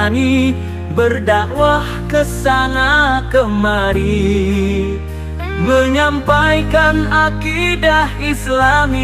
berani berdakwah ke sana kemari, menyampaikan akidah Islami.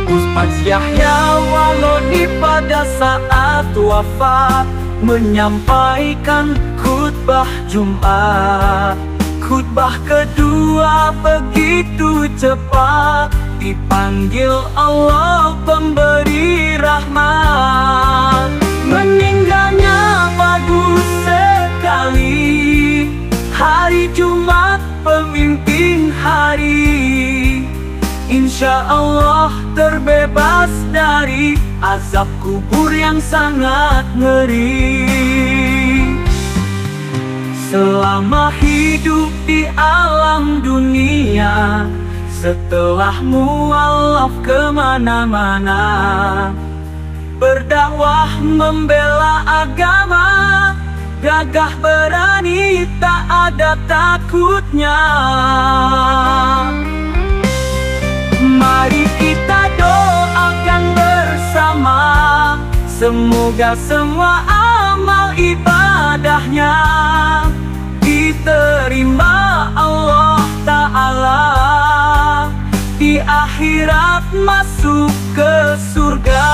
Ustaz Yahya Walodi pada saat wafat menyampaikan khutbah Jumat. Khutbah kedua begitu cepat, dipanggil Allah pemberi rahmat. Meninggalnya bagus sekali, hari Jumat pemimpin hari. Insya Allah terbebas dari azab kubur yang sangat ngeri. Selama hidup di alam dunia, setelah mualaf kemana-mana, berdakwah membela agama, gagah berani tak ada takutnya. Mari kita doakan bersama, semoga semua amal ibadahnya diterima Allah Ta'ala, di akhirat masuk ke surga.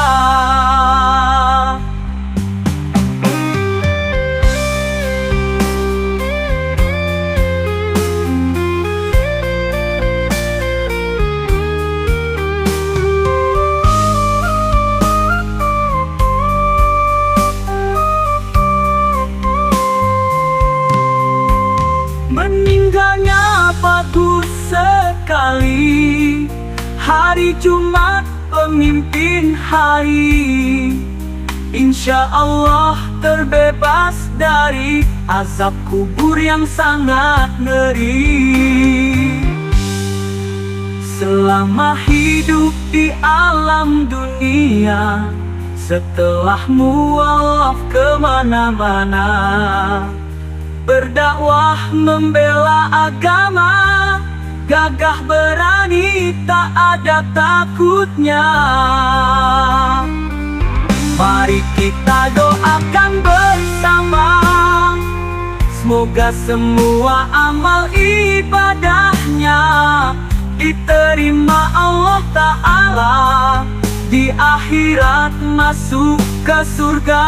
Meninggalnya bagus sekali, hari Jumat pemimpin hari. Insya Allah terbebas dari azab kubur yang sangat ngeri. Selama hidup di alam dunia, setelah mualaf kemana-mana, berdakwah membela agama, gagah berani tak ada takutnya. Mari kita doakan bersama, semoga semua amal ibadahnya diterima Allah Ta'ala, di akhirat masuk ke surga.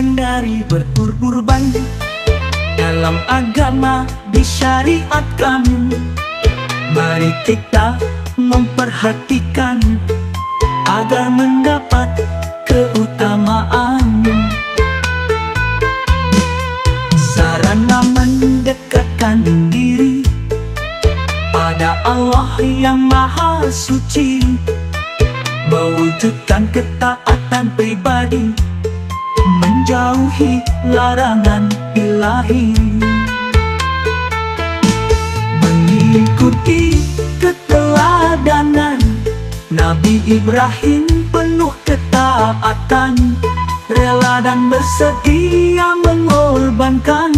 Dari berkurban dalam agama disyariatkan, mari kita memperhatikan agar mendapat keutamaan. Sarana mendekatkan diri pada Allah yang Maha Suci, mewujudkan ketaatan pribadi, menjauhi larangan ilahi, mengikuti keteladanan Nabi Ibrahim penuh ketaatan, rela dan bersedia mengorbankan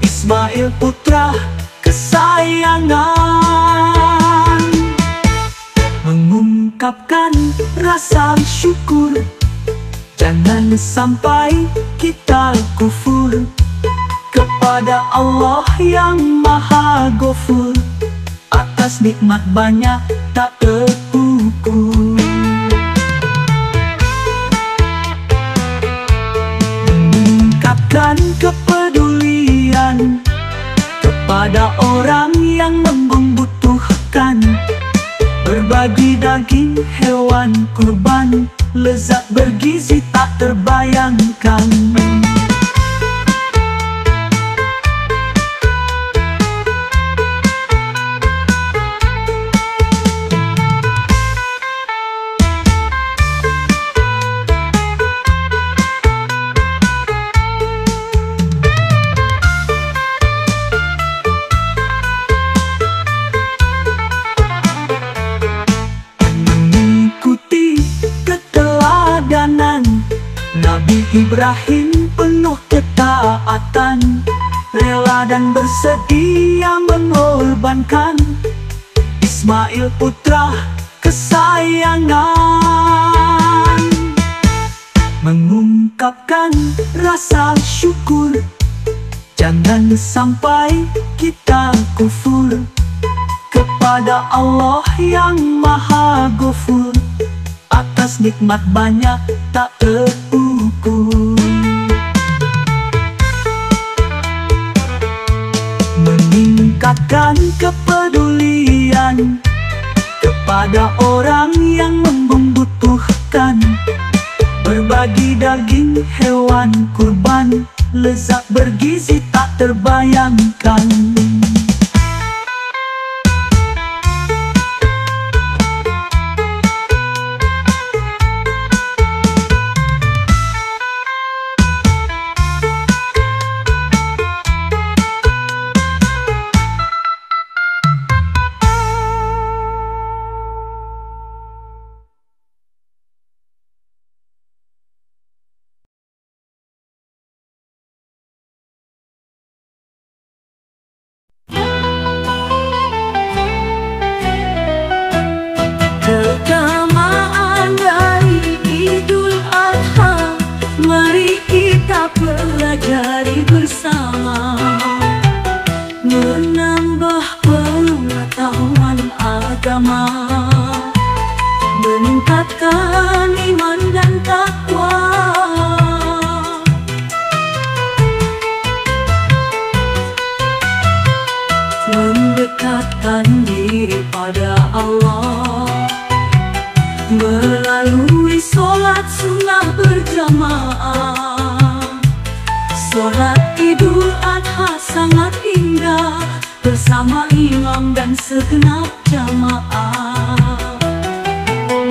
Ismail putra kesayangan, mengungkapkan rasa syukur. Jangan sampai kita kufur kepada Allah yang Maha Ghafur, atas nikmat banyak tak terukur. Mengungkapkan kepedulian kepada orang yang membutuhkan, berbagi Berbagi daging hewan kurban, lezat bergizi tak terbayangkan. Nabi Ibrahim penuh ketaatan, rela dan bersedia mengorbankan Ismail putra kesayangan. Mengungkapkan rasa syukur, jangan sampai kita kufur kepada Allah yang Maha Ghafur, atas nikmat banyak tak terukur. Meningkatkan kepedulian kepada orang yang membutuhkan, berbagi daging hewan kurban, lezat bergizi tak terbayangkan. Keutamaan dari Idul Adha, mari kita pelajari bersama, menambah pengetahuan agama, meningkatkan iman dan takwa, mendekatkan diri pada Allah melalui sholat sunnah berjamaah. Sholat Idul Adha sangat indah, bersama imam dan segenap jamaah.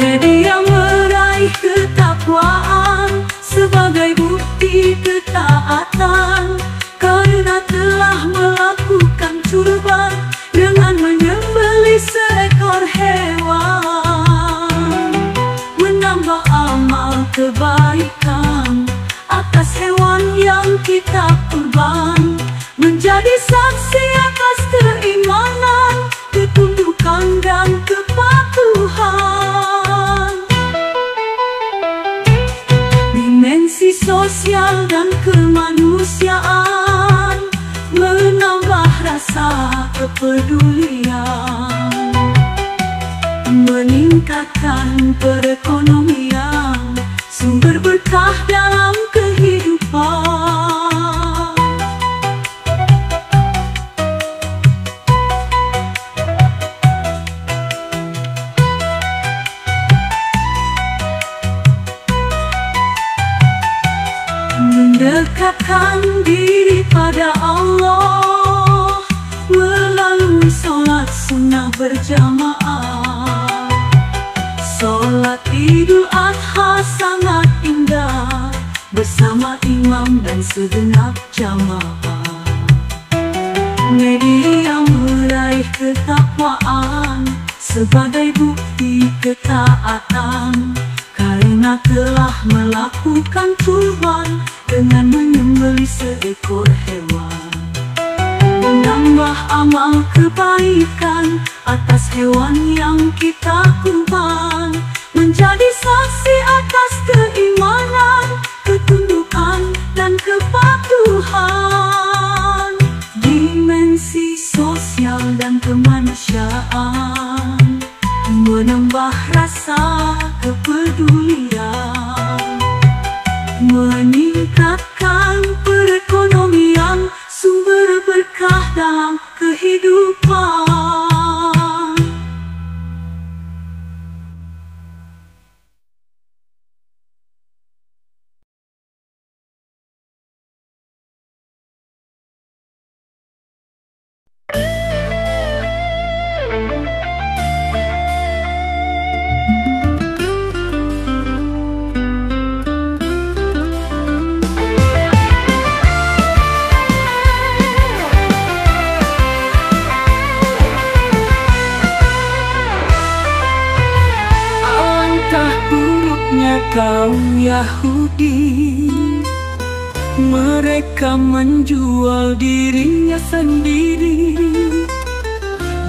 Media meraih ketakwaan sebagai bukti ketaatan, karena telah melakukan kurban dengan menyembelih seekor hewan, menambah amal kebaikan atas hewan yang kita kurban, menjadi saksi atas keimanan, ketundukan dan kepatuhan. Dimensi sosial dan kemanusiaan, menambah rasa kepedulian, meningkatkan perekonomian, sumber berkah dalam kehidupan. Mendekatkan diri pada Allah melalui sholat sunnah berjamaah. Sholat Idul Adha sangat indah, bersama imam dan segenap jamaah. Media meraih ketakwaan sebagai bukti ketaatan, karena telah melakukan kurban dengan menyembelih seekor hewan, menambah amal kebaikan atas hewan yang kita kurban, menjadi saksi atas keimanan, ketundukan dan kepatuhan. Dimensi sosial dan kemanusiaan, menambah rasa kepedulian, meningkatkan perekonomian, sumber berkah dalam kehidupan. Yahudi. Mereka menjual dirinya sendiri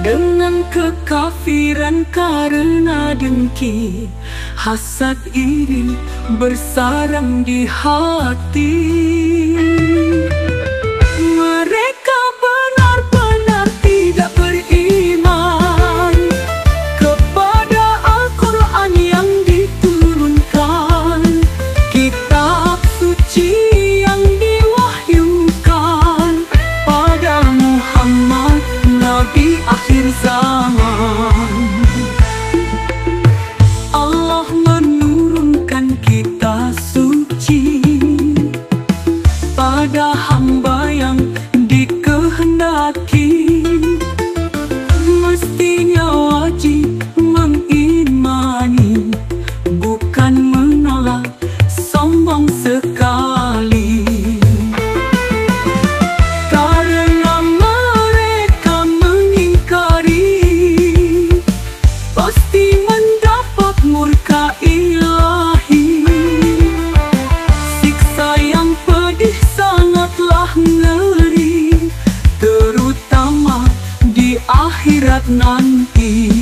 dengan kekafiran karena dengki, hasad iri bersarang di hati. Mereka benar-benar tidak beriman kepada Al-Quran yang diturunkan, kitab suci yang diwahyukan pada Muhammad, Nabi akhir zaman. Allah menurunkan kitab suci pada hamba yang dikehendaki. Mestinya wajib mengimani, bukan menolak, sombong sekali. Karena mereka mengingkari, pasti mendapat murka ilahi. Siksa yang pedih sangatlah ngeri, terutama di akhirat nanti.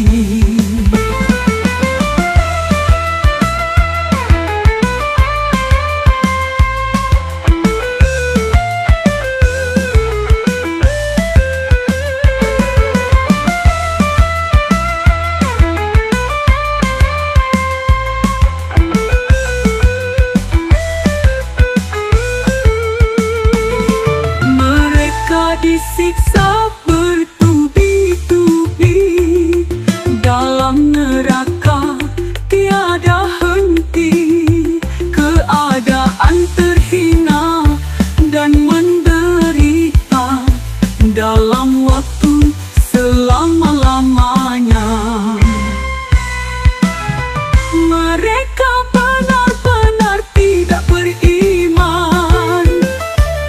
Disiksa bertubi-tubi dalam neraka tiada henti. Keadaan terhina dan menderita dalam waktu selama-lamanya. Mereka benar-benar tidak beriman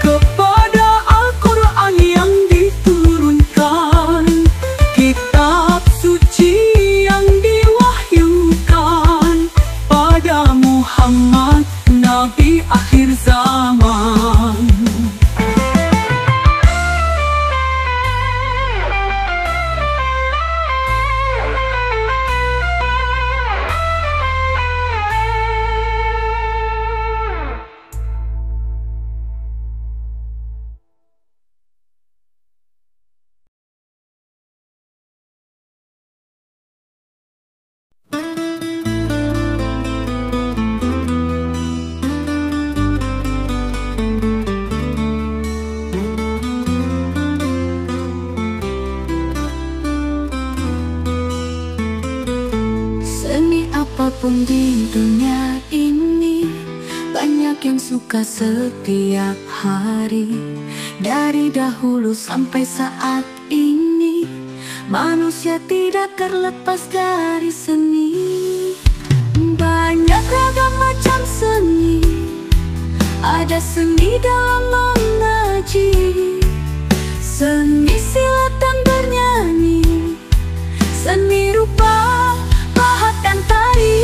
kepada Al-Quran yang diturunkan, kitab suci yang diwahyukan pada Muhammad, Nabi akhir zaman. Apapun di dunia ini, banyak yang suka setiap hari. Dari dahulu sampai saat ini, manusia tidak terlepas dari seni. Banyak ragam macam seni, ada seni dalam mengaji, seni silat dan bernyanyi, seni rupa, pahat dan tari.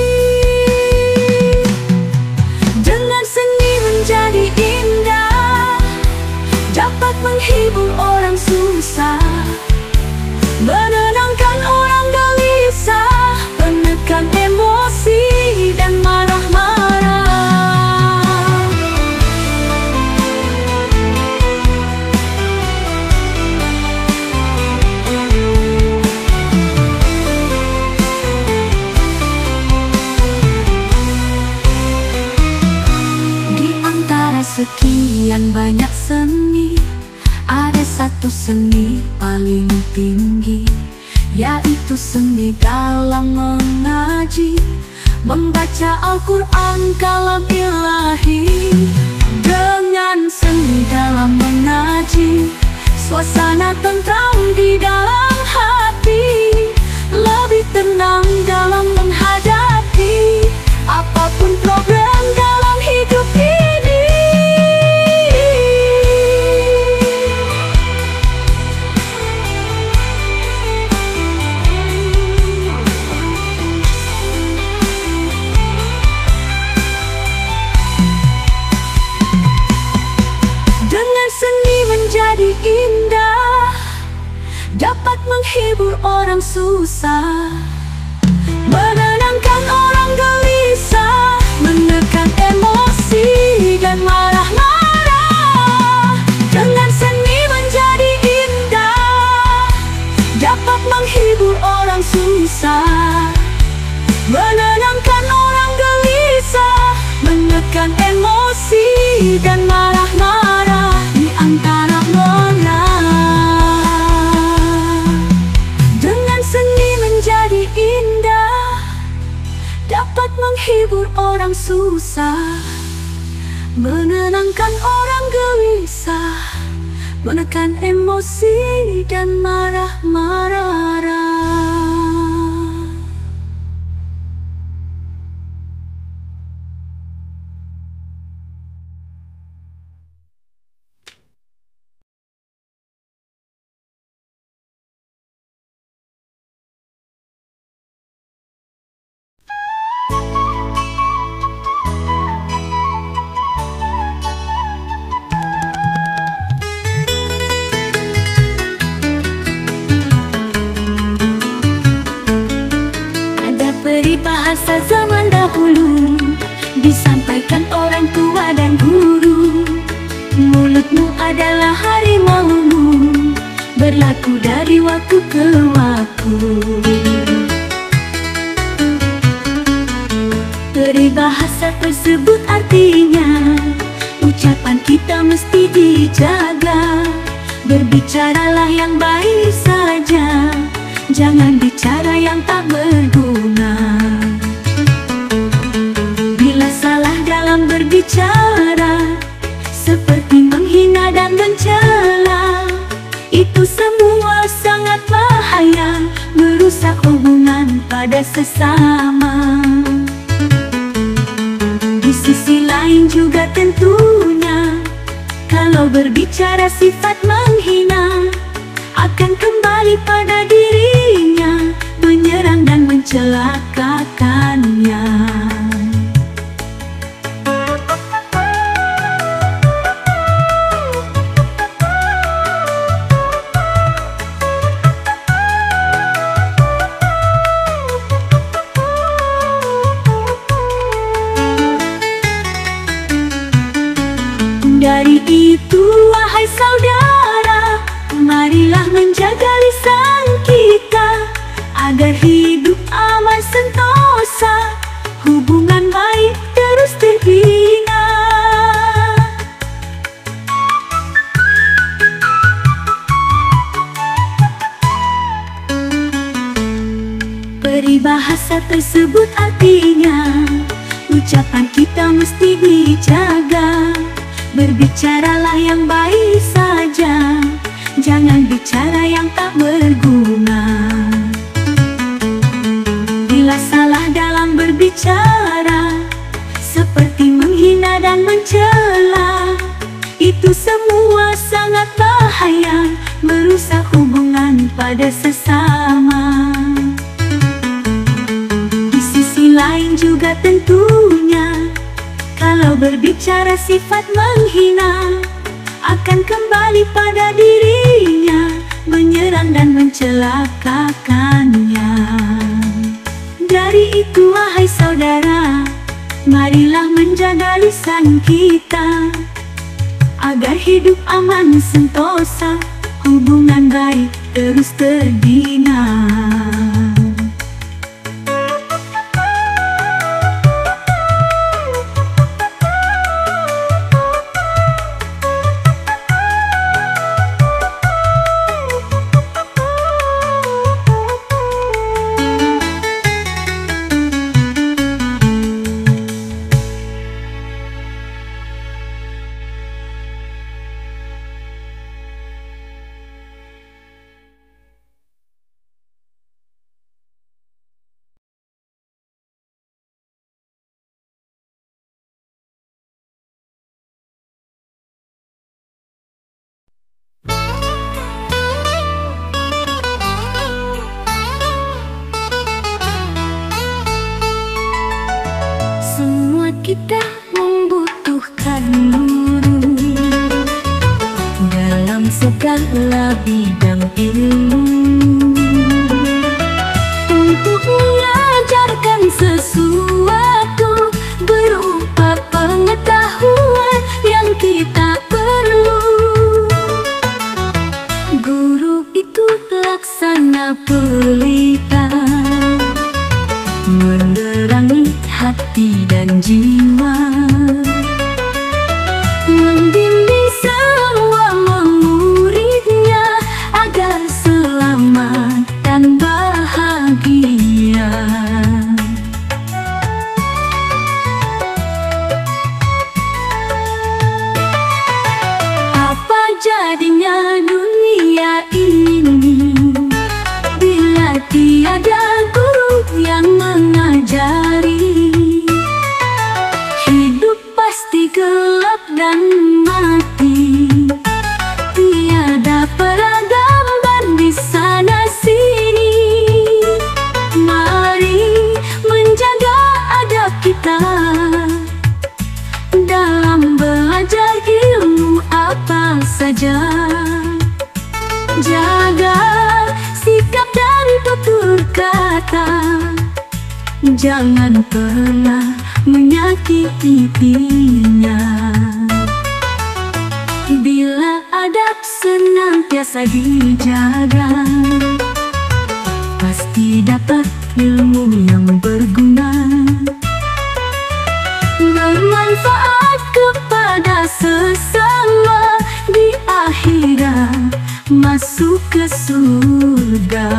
Dengan seni menjadi indah, dapat menghibur orang susah, menenangkan orang gelisah, menekan emosi dan marah-marah. Sekian banyak seni, ada satu seni paling tinggi, yaitu seni dalam mengaji, membaca Al-Quran kalam ilahi. Dengan seni dalam mengaji, suasana tentram di dalam hati, lebih tenang dalam menghadapi apapun problem dalam hidup ini. seni menjadi indah, dapat menghibur orang susah, menenangkan orang gelisah, menekan emosi dan marah-marah. Dengan seni menjadi indah, dapat menghibur orang susah, menenangkan orang gelisah, menekan emosi dan marah-marah di antara orang. Dengan seni menjadi indah, dapat menghibur orang susah, menenangkan orang gelisah, menekan emosi dan marah-marah. Peribahasa zaman dahulu disampaikan orang tua dan guru. Mulutmu adalah harimaumu, berlaku dari waktu ke waktu. Peribahasa tersebut artinya ucapan kita mesti dijaga. Berbicaralah yang baik saja, jangan bicara yang tak berguna. Bila salah dalam berbicara, seperti menghina dan mencela, itu semua sangat bahaya, merusak hubungan pada sesama. Di sisi lain juga tentunya, kalau berbicara sifat menghina, akan kembali pada dirinya, menyerang dan mencelakakannya. Dari itu, wahai saudara, marilah menjaga lisan kita, agar hidup aman sentosa, hubungan baik terus terbina. Peribahasa tersebut artinya, ucapan kita mesti dijaga. Berbicaralah yang baik saja, jangan bicara yang tak berguna. Bila salah dalam berbicara, seperti menghina dan mencela, itu semua sangat bahaya, merusak hubungan pada sesama. Di sisi lain juga tentunya, kalau berbicara sifat menghina, akan kembali pada dirinya, menyerang dan mencelakakannya. Dari itu, wahai saudara, marilah menjaga lisan kita, agar hidup aman sentosa, hubungan baik terus terbina. segala bidang ilmu untuk mengajarkan sesuatu berupa pengetahuan yang kita perlu. Guru itu laksana pelita, menerangi hati dan jiwa, membimbing semua muridnya agar selamat dan bahagia. Apa jadinya dunia ini bila tiada guru yang mengajari? Hidup pasti gelap dan mati, tiada peradaban di sana sini. Mari menjaga adab kita dalam belajar ilmu apa saja. Jaga sikap dan tutur kata, jangan pernah menyakitinya. Bila adab senantiasa dijaga, pasti dapat ilmu yang berguna, bermanfaat kepada sesama, di akhirat masuk ke surga.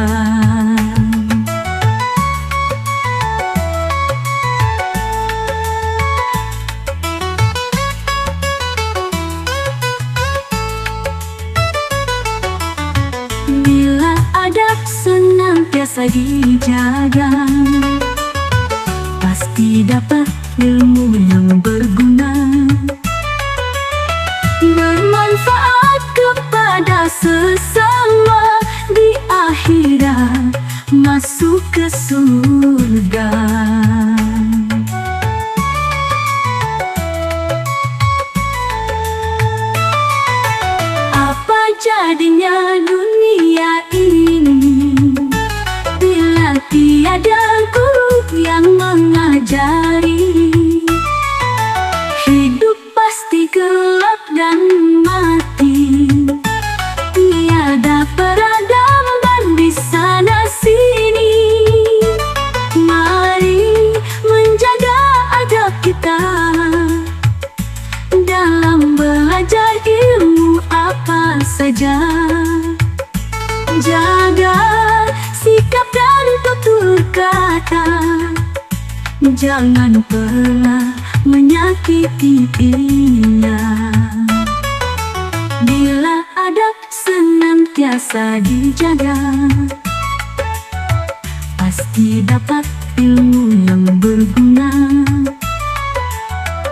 Bila adab senantiasa dijaga, pasti dapat ilmu yang berguna, bermanfaat kepada sesama, di akhirat masuk ke surga. Apa jadinya dunia ini bila tiada guru yang mengajari? Hidup pasti gelap dan mati, tiada peradaban di sana sini. Mari menjaga adab kita dalam belajar ilmu apa saja. Jaga sikap dan tutur kata, jangan pernah menyakitinya. Bila adab senantiasa dijaga, pasti dapat ilmu yang berguna,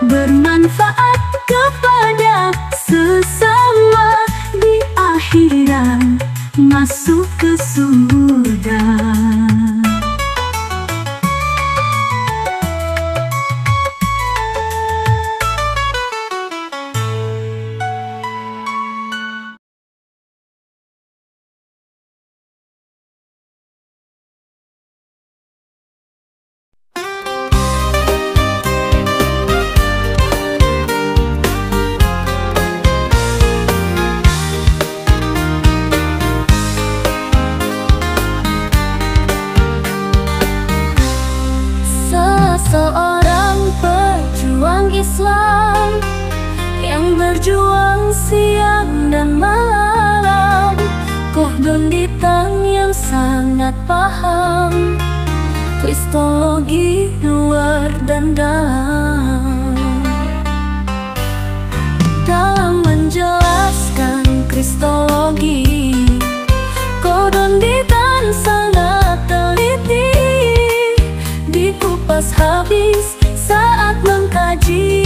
bermanfaat kepada sesama, di akhirat masuk ke surga. Seorang pejuang Islam yang berjuang siang dan malam, Kohdonditan yang sangat paham kristologi luar dan dalam. Dalam menjelaskan kristologi, Kohdonditan sangat teliti, dikupas habis saat mengkaji.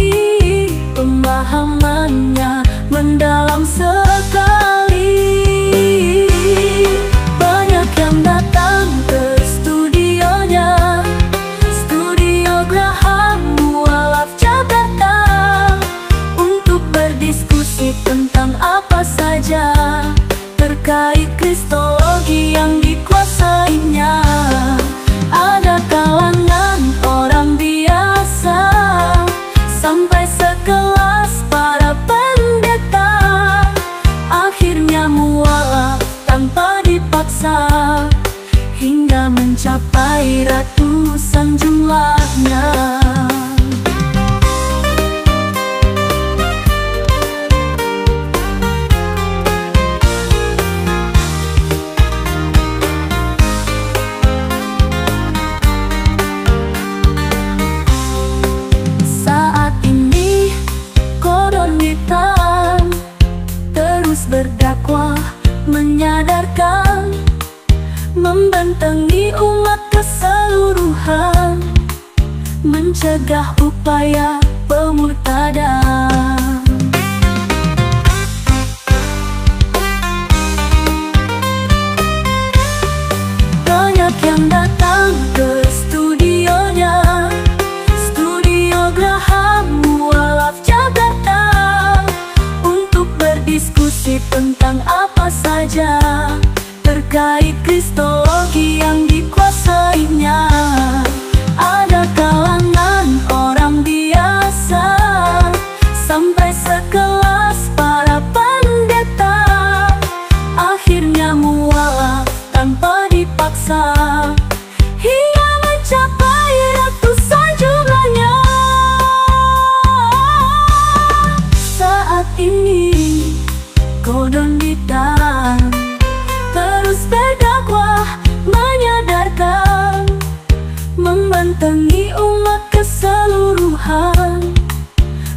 Pemahamannya mendalam sekali. Banyak yang datang ke studionya, Studio Graham Mualaf Jakarta, untuk berdiskusi berdiskusi tentang apa saja terkait kristologi yang dikuasainya. Ada kalangan orang biasa sampai sekelas para pendeta, akhirnya mualaf tanpa dipaksa hingga mencapai ratusan jumlahnya. Berdakwah, menyadarkan, membentengi umat keseluruhan, mencegah upaya pemurtadan. Banyak yang datang ke studionya, Studio Graham Mualaf Jakarta, untuk berdiskusi tentang apa saja terkait kristologi yang dikuasainya. Ada kalangan orang biasa sampai sekelas para pendeta, akhirnya mualaf tanpa dipaksa hingga mencapai ratusan jumlahnya. Saat ini Kodon Ditan terus berdakwah, menyadarkan, membentengi umat keseluruhan,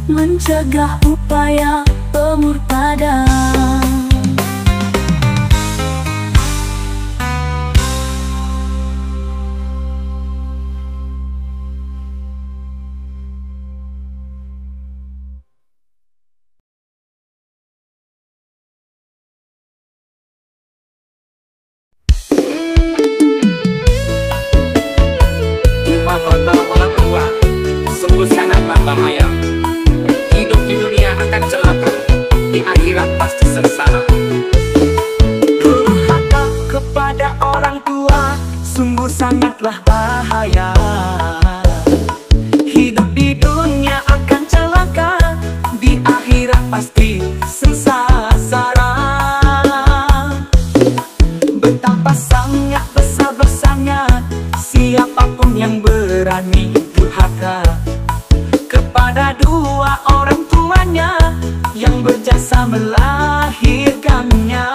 mencegah upaya pemurtadan. Kota orang tua sungguh sangatlah bahaya. Hidup di dunia akan celaka, di akhirat pasti sengsara. Durhaka kepada orang tua sungguh sangatlah bahaya. Hidup di dunia akan celaka, di akhirat pasti sengsara. Betapa sangat besar-besarnya siapapun yang berani durhaka kepada dua orang tuanya yang berjasa melahirkannya.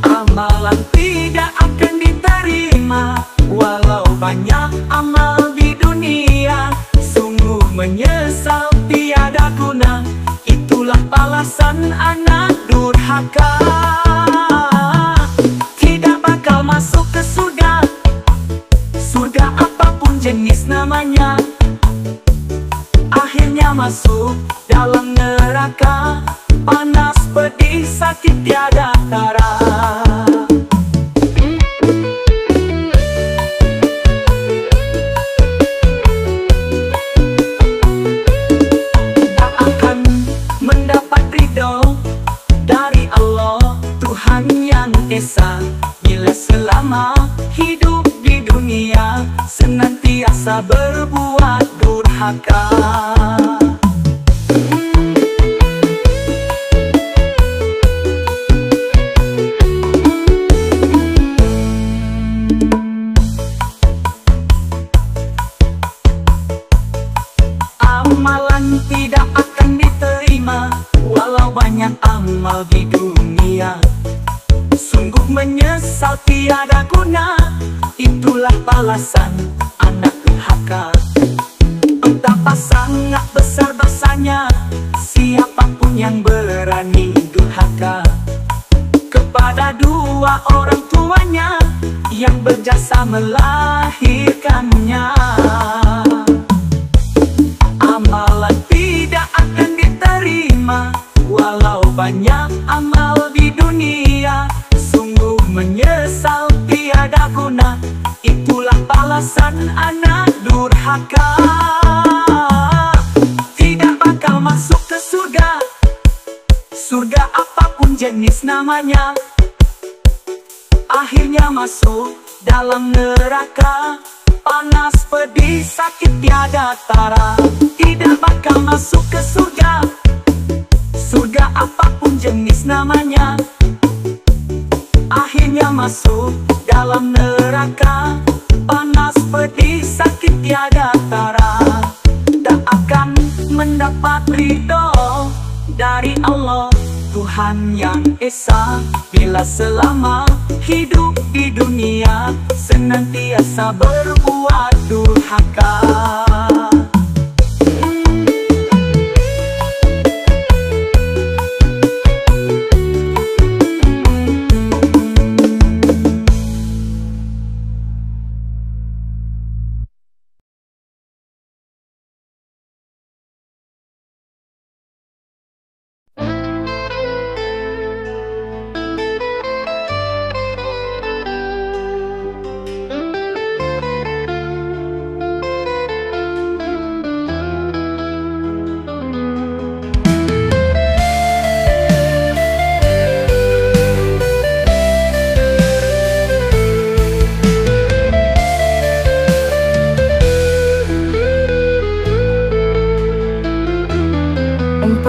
Amalan tidak akan diterima walau banyak amal di dunia. Sungguh menyesal tiada guna, itulah balasan anak durhaka. Tidak bakal masuk ke surga, surga apapun jenis namanya, akhirnya masuk dalam neraka, panas, pedih, sakit, tiada tara. Tak akan mendapat ridho dari Allah Tuhan yang Esa, bila selama hidup di dunia senantiasa berbuat durhaka. Amalan tidak akan diterima walau banyak amal di dunia. Sungguh menyesal tiada guna, itulah balasan anak durhaka. Betapa sangat besar-besarnya siapapun yang berani durhaka kepada dua orang tuanya yang berjasa melahirkannya. Amalan tidak akan diterima walau banyak amal di dunia. Sungguh menyesal tiada guna, itulah balasan anak durhaka. Tidak bakal masuk ke surga. Surga apapun jenis namanya, akhirnya masuk dalam neraka. Panas, pedih, sakit tiada tara, tidak bakal masuk ke surga. Surga apapun jenis namanya, akhirnya masuk dalam neraka. Panas, pedih, sakit tiada tara, tak akan mendapat ridho dari Allah Tuhan yang Esa. Bila selama hidup di dunia senantiasa berbuat durhaka.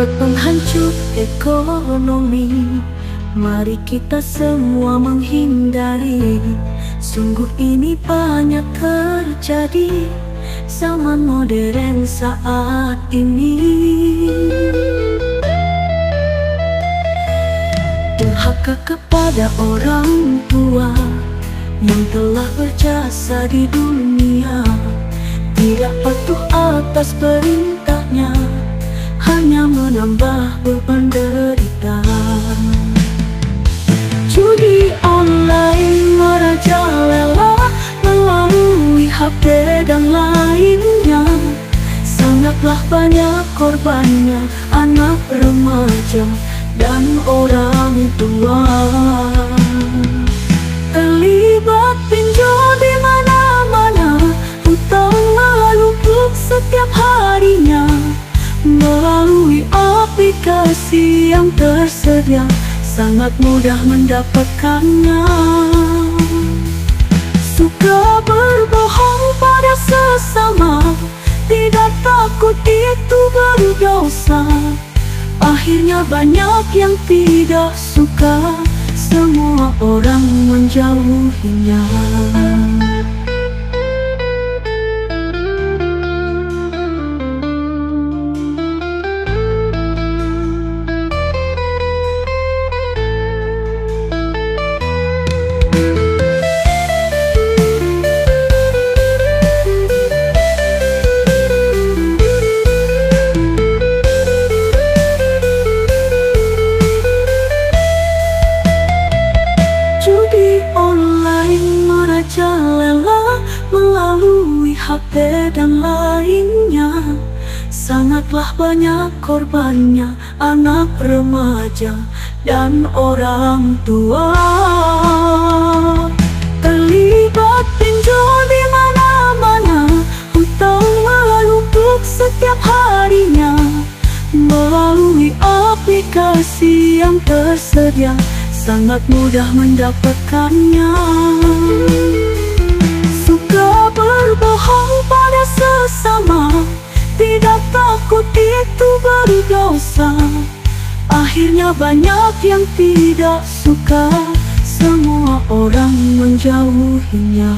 Penghancur ekonomi, mari kita semua menghindari. Sungguh ini banyak terjadi zaman modern saat ini. Durhaka kepada orang tua yang telah berjasa di dunia, tidak patuh atas perintahnya, hanya menambah beban derita. Judi online merajalela melalui HP dan lainnya, sangatlah banyak korbannya, anak remaja dan orang tua. Terlibat pinjol di mana-mana, hutang menumpuk setiap harinya. Melalui aplikasi yang tersedia, sangat mudah mendapatkannya. Suka berbohong pada sesama, tidak takut itu berdosa. Akhirnya banyak yang tidak suka, semua orang menjauhinya. Melalui HP dan lainnya, sangatlah banyak korbannya, anak remaja dan orang tua. Terlibat pinjol di mana-mana, hutang menumpuk setiap harinya. Melalui aplikasi yang tersedia, sangat mudah mendapatkannya. Suka berbohong pada sesama, tidak takut itu berdosa. Akhirnya banyak yang tidak suka, semua orang menjauhinya.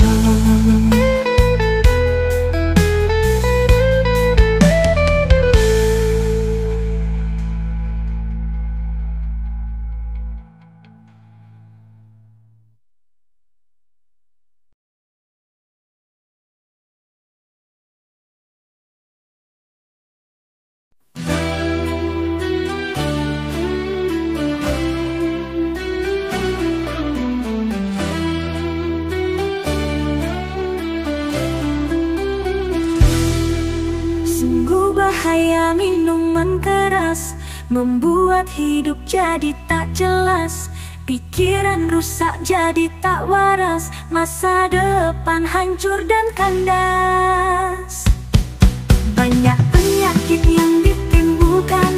Bahaya minuman keras, membuat hidup jadi tak jelas. Pikiran rusak jadi tak waras, masa depan hancur dan kandas. Banyak penyakit yang ditimbulkan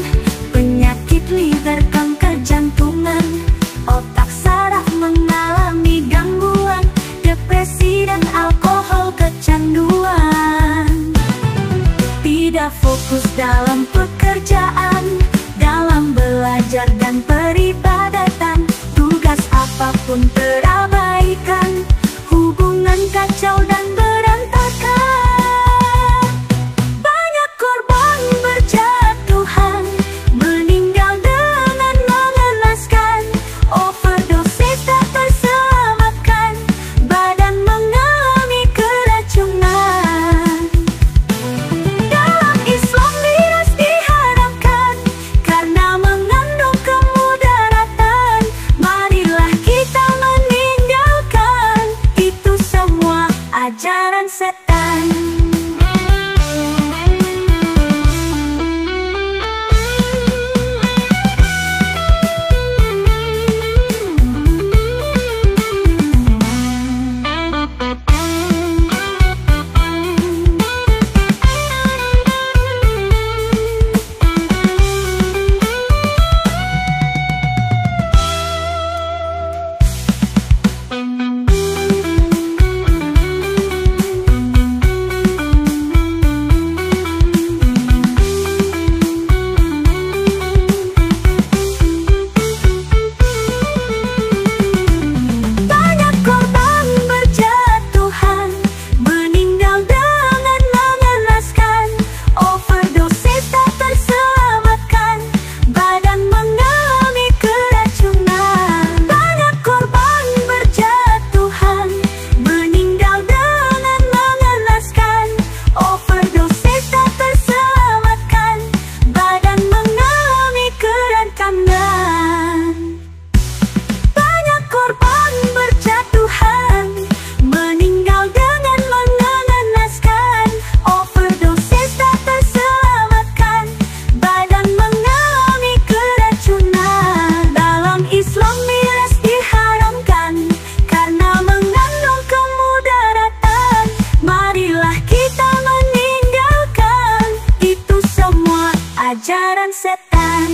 setan.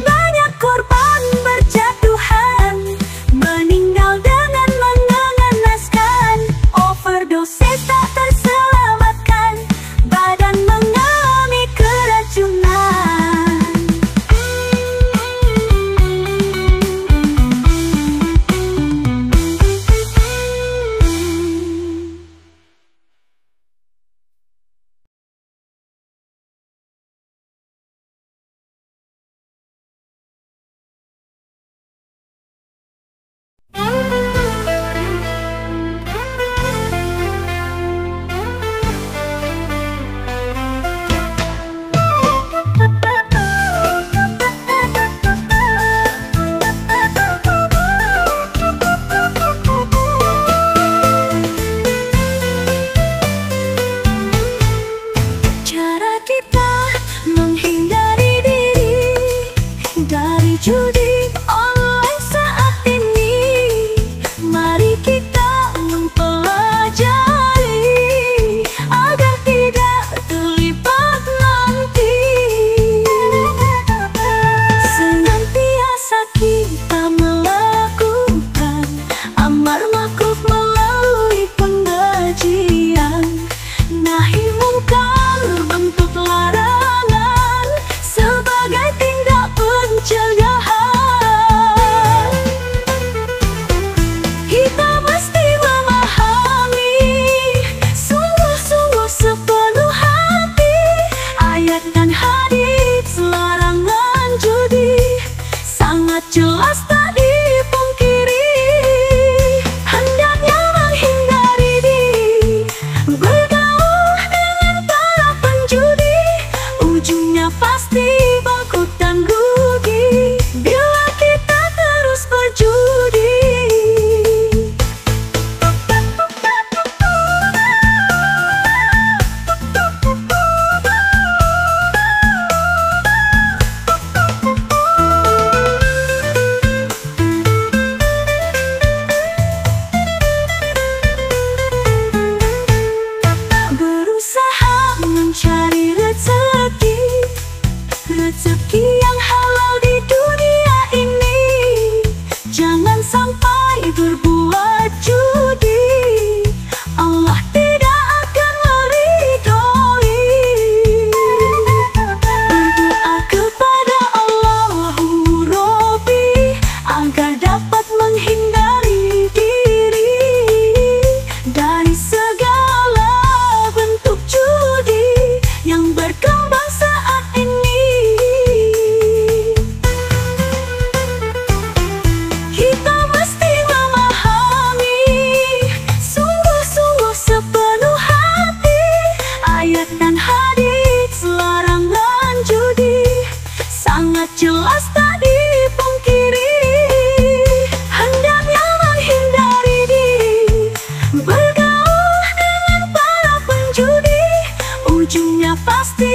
Banyak korban berjatuhan, meninggal dengan mengenaskan. Overdosis tak terselamatkan, badan mengalami keracunan. Cara kita menghindari diri dari judi online saat ini, mari kita mempelajari agar tidak terlibat nanti. Senantiasa kita melakukan amar ma'ruf melalui pengajian, nahi mungkar bentuk larangan sebagai tindak pencegahan. Kita mesti memahami sungguh-sungguh sepenuh hati ayat dan hadis larangan judi, sangat jelas tak dipungkiri. Hendaknya menghindari diri bergaul dengan para penjudi, ujungnya pasti bangkrut dan rugi bila kita terus berjudi. Berusaha mencari rezeki, rezeki yang halal di dunia ini. Jangan sampai berbuat judi, Allah tidak akan meridhoi. Berdoa kepada Allahu Rabbi agar dapat menghindari diri dari segala bentuk judi yang berkembang saat ini. Kita mesti memahami sungguh-sungguh sepenuh hati ayat dan hadis larangan judi, sangat jelas tak dipungkiri. Hendaknya menghindari diri bergaul dengan para penjudi, ujungnya pasti